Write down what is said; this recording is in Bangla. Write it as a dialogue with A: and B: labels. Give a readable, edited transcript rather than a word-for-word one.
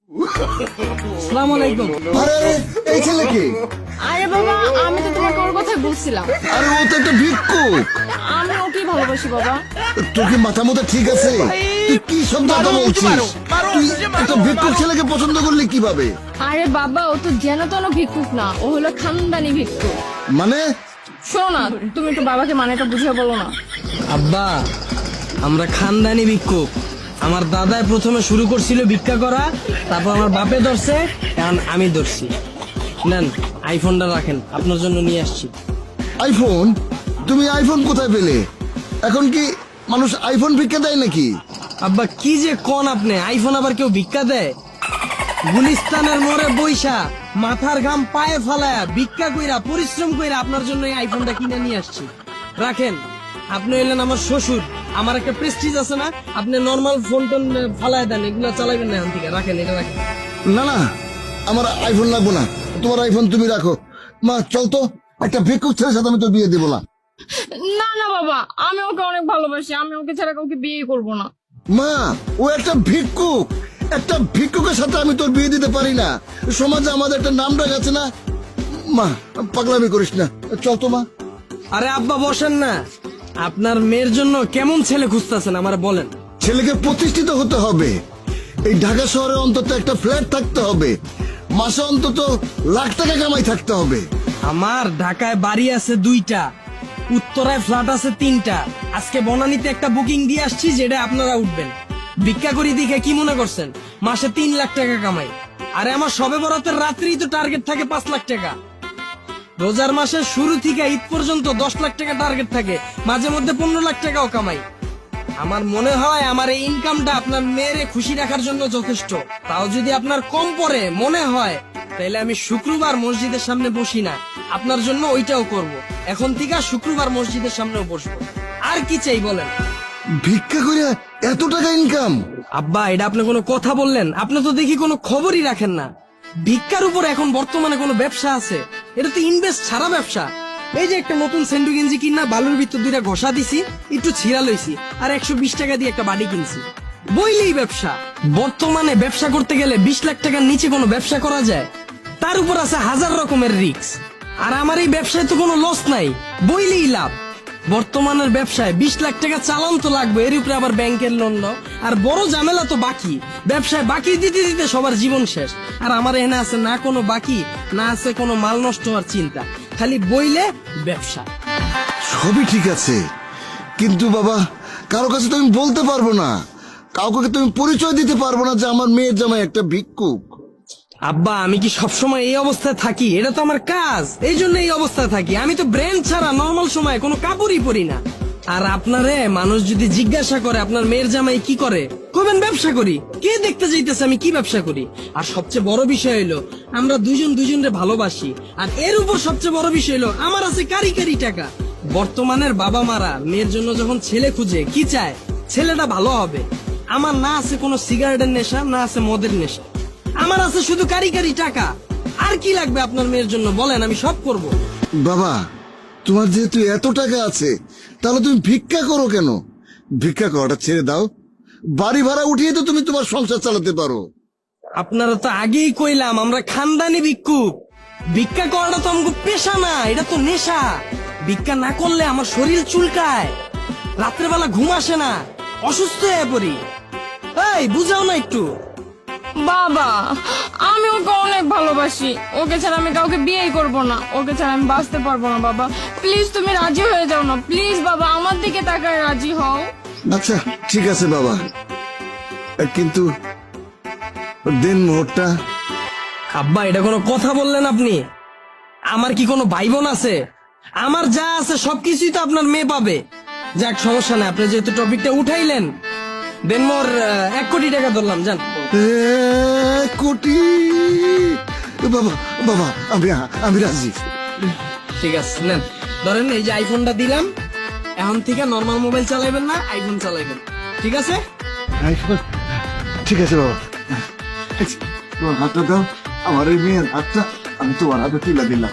A: আসসালামু আলাইকুম।
B: আরে এই ছেলে কি?
C: আরে বাবা, আমি তো তোমাকে ওর কথাই বলছিলাম।
B: আরে ও তো একটা ভিক্ষুক।
C: আমি ওকেই ভালোবাসি বাবা।
B: তোর কি মাথা মতো ঠিক আছে? তুই কি সব কথা বলছিস? তুই একটা ভিক্ষুক ছেলেকে পছন্দ করলি কিভাবে?
C: আরে বাবা, ও তো যেন তেন ভিক্ষুক না, ও হলো খানদানি ভিক্ষুক।
B: মানে
C: শোনো না, তুমি একটু বাবাকে মানেটা বুঝিয়ে বলো না।
A: আব্বা, আমরা খানদানি ভিক্ষুক। আমার দাদাই প্রথমে শুরু করছিল ভিক্ষা করা, তারপর আমার বাপে ধরছে, এখন আমি ধরছি। নেন, আইফোনটা রাখেন, আপনার জন্য নিয়ে আসছি।
B: আইফোন? তুমি আইফোন কোথায় পেলে? এখন কি মানুষ আইফোন ভিক্ষা দেয় নাকি?
A: আব্বা কি যে কোন আপনি, আইফোন আবার কেউ ভিক্ষা দেয়? গুলিস্তানের মোড়ে বইসা মাথার ঘাম পায়ে ফালায়া ভিক্ষা কইরা পরিশ্রম কইরা আপনার জন্য এই আইফোনটা কিনে নিয়ে আসছি। রাখেন, আপনি হইলেন আমার শ্বশুর, আমার একটা প্রেস্টিজ আছে না? আপনি নর্মাল ফোন টোন ফালায় দেন, এগুলো চালাবেন না এখন থেকে। রাখেন, এটা রাখেন।
B: না না, আমার আইফোন লাগবো না, তোমার আইফোন তুমি রাখো। মা চল তো, একটা ভিক্ষুক ছেলের সাথে আমি তো বিয়ে দেবো না।
C: না না বাবা, আমি ওকে অনেক ভালোবাসি, আমি ওকে ছাড়া কাউকে বিয়ে করবো না।
B: মা, ও একটা ভিক্ষুক, একটা ভিক্ষুকের সাথে আমি তোর বিয়ে দিতে পারি না। সমাজে আমাদের একটা নাম ডাক আছে না। মা পাগলামি করিস না, চল তো মা।
A: আরে আব্বা বসেন না, আপনার মেয়ের জন্য কেমন ছেলে খুঁজতেছেন আমার বলেন।
B: ছেলেকে প্রতিষ্ঠিত হতে হবে, এই ঢাকা শহরে অন্তত একটা ফ্ল্যাট থাকতে হবে, মাসে অন্তত লাখ টাকা কামাই থাকতে হবে।
A: আমার ঢাকায় বাড়ি আছে 2টা, উত্তরায় ফ্ল্যাট আছে 3টা। আজকে বনানীতে একটা বুকিং দিয়ে আসছি, যেটা আপনারা উঠবেন। ভিক্ষা করি দেখে কি মনে করছেন মাসে 3 লাখ টাকা কামাই? আরে আমার সবে বরাতের রাত্রেই তো টার্গেট থাকে 5 লাখ টাকা। রোজার মাসের শুরু থেকে ঈদ পর্যন্ত 10 লাখ টাকা টার্গেট থাকে, মাঝে মধ্যে 15 লাখ টাকাও কামাই। আমার মনে হয় আমার এই ইনকামটা আপনার মেয়েরে খুশি রাখার জন্য যথেষ্ট। তাও যদি আপনার কম পড়ে মনে হয়, তাহলে আমি শুক্রবার মসজিদের সামনে বসি না, আপনার জন্য ওইটাও করব। এখন থেকে শুক্রবার মসজিদের সামনেও বসবো। আর কি চাই বলেন?
B: ভিক্ষা করে এত টাকা ইনকাম?
A: আব্বা, এটা আপনি কোনো কথা বললেন? আপনি তো দেখি কোনো খবরই রাখেন না। ভিক্ষার উপর এখন বর্তমানে কোনো ব্যবসা আছে? এটা তো ইনভেস্ট ছাড়া ব্যবসা। এই যে একটা নতুন সেন্ডু গেঞ্জি কিনা বালুর ভিতর 2টা ঘষা দিছি, একটু ছিঁড়া লইছি, আর 120 টাকা দিয়ে একটা বাড়ি কিনছি, বইলেই ব্যবসা। বর্তমানে ব্যবসা করতে গেলে 20 লাখ টাকার নিচে কোনো ব্যবসা করা যায়? তার উপর আছে 1000 রকমের রিস্ক। আর আমার এই ব্যবসায় তো কোনো লস নাই, বইলেই লাভ। বর্তমানের ব্যবসায় 20 লাখ টাকা চালান তো লাগবে, এর উপরে আবার ব্যাংকের লোন নাও, আর বড় ঝামেলা তো বাকি। ব্যবসায় বাকি দিতে দিতে সবার জীবন শেষ। আর আমার এখানে আছে না কোনো বাকি, না আছে কোনো মাল নষ্ট হওয়ার চিন্তা, খালি বইলে ব্যবসা।
B: সবই ঠিক আছে, কিন্তু বাবা কারো কাছে তো আমি বলতে পারবো না, কাউকে তুমি পরিচয় দিতে পারবো না যে আমার মেয়ের জামাই একটা ভিক্ষুক।
A: আব্বা, আমি কি সবসময় এই অবস্থায় থাকি? এটা তো আমার কাজ, এই জন্য এই অবস্থায় থাকি। আমি তো ব্র্যান্ড ছাড়া নর্মাল সময় কোনো কাপড়ই পরি না। আর আপনারে মানুষ যদি জিজ্ঞাসা করে আপনার মেয়ের জামাই কি করে, কবেন ব্যবসা করি। কে দেখতে যাইতেছে আমি কি ব্যবসা করি? আর সবচেয়ে বড় বিষয় হলো আমরা দুজনরে ভালোবাসি। আর এর উপর সবচেয়ে বড় বিষয় হলো আমার আছে কারি কারি টাকা। বর্তমানের বাবা মারা মেয়ের জন্য যখন ছেলে খুঁজে কি চায়? ছেলেটা ভালো হবে। আমার না আছে কোনো সিগারেটের নেশা, না আছে মদের নেশা, আমার আছে শুধু কারি কারি টাকা। আর কি লাগবে আপনার মেয়ের জন্য বলেন, আমি সব করব।
B: বাবা, তোমার যেহেতু এত টাকা আছে, তাহলে তুমি ভিক্ষা করো কেন? ভিক্ষা করাটা ছেড়ে দাও, বাড়ি ভাড়া উঠিয়ে তো তুমি তোমার সংসার চালাতে পারো।
A: আপনারা তো আগেই কইলাম আমরা খানদানি ভিক্ষুক। ভিক্ষা করাটা তো আমাকে পেশা না, এটা তো নেশা। ভিক্ষা না করলে আমার শরীর চুলকায়, রাত্রেবেলা ঘুম আসে না, অসুস্থ হয়ে পড়ি। এই বুঝাও না একটু।
C: বাবা, আমি ওকে অনেক ভালোবাসি, ওকে ছাড়া আমি কাউকে বিয়েই করবো না, ওকে ছাড়া আমি বাঁচতে পারবো না। বাবা প্লিজ তুমি রাজি হয়ে যাও না, প্লিজ বাবা আমার দিকে তাকায় রাজি হও।
B: আচ্ছা ঠিক আছে বাবা, কিন্তু দিন মোহরটা।
A: আব্বা, এটা কোনো কথা বললেন আপনি? আমার কি কোনো ভাই বোন আছে? আমার যা আছে সবকিছুই তো আপনার মেয়ে পাবে। যাক, সমস্যা নেই, আপনি যেহেতু টপিকটা উঠাইলেন, দেন মোর 1 কোটি টাকা ধরলাম, যান।
B: 1 কোটি? বাবা বাবা, আমি রাজি।
A: ঠিক আছে, নেন ধরেন, এই যে আইফোনটা দিলাম। এখন থেকে নর্মাল মোবাইল চালাইবেন না, আইফোন চালাইবেন, ঠিক আছে?
B: ঠিক আছে বাবা, তোমার হাতটা দাও, আমার এই মেয়ের হাতটা আমি তোমার হাতে তুলে দিলাম।